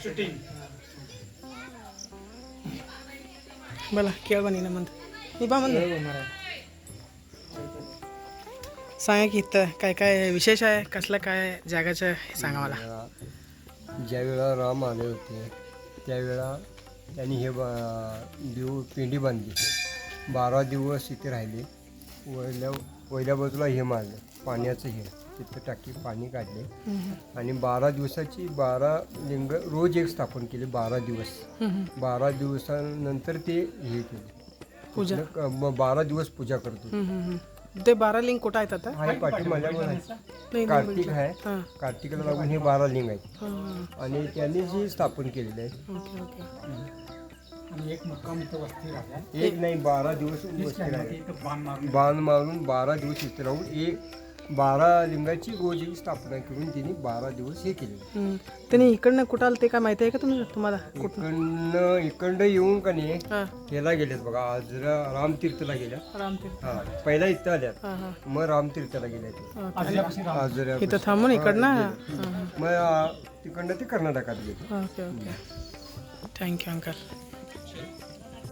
Shooting बोला केळ बनी ना म्हणत मी बा म्हणतो सांगा की इथं काय काय विशेष आहे कसलं काय जागाचं हे सांगा मला. ज्यावेळा राम आले होते त्यावेळा त्यांनी हे पिंडी बांधली. 12 दिवस इथे राहिले. पहिल्या बाजूला हे मारलं पाण्याचं हे तिथं टाकी पाणी काढले आणि 12 दिवसाची 12 लिंग रोज एक स्थापन केले. 12 दिवस 12 दिवसानंतर ते हे केले पूजा 12 दिवस पूजा करतो. ते 12 लिंग कुठं आहेत आता? आहे पाठीमाल्यावर आहे. नाही, कार्तिक आहे. हां कार्तिकला लागून हे 12 लिंग आहेत हां आणि त्यांनी जी स्थापन केलेलं आहे. Okay okay. आणि एक मुक्काम इथं वस्ती राहत्या. एक नाही 12 दिवस वस्ती राहिली. बाण मारून 12 दिवस इथे राहून 12 लिंगाची रोज एक स्थापना करून त्यांनी 12 दिवस हे केले. त्यांनी इकडनं कुठं आलं ते काय माहिती आहे का तुम्हाला इकडनं येऊन का नाही हां ह्याला गेलेत बघा. आज रामतीर्थला गेल्या. रामतीर्थ हा पहिला इथं आल्यात हां हां मग रामतीर्थला गेल्या ते आजऱ्यापासून राम. आजऱ्या इथं थांबून इकडनं मग तिकडनं ते कर्नाटकात गेले. Okay okay. Thank you uncle.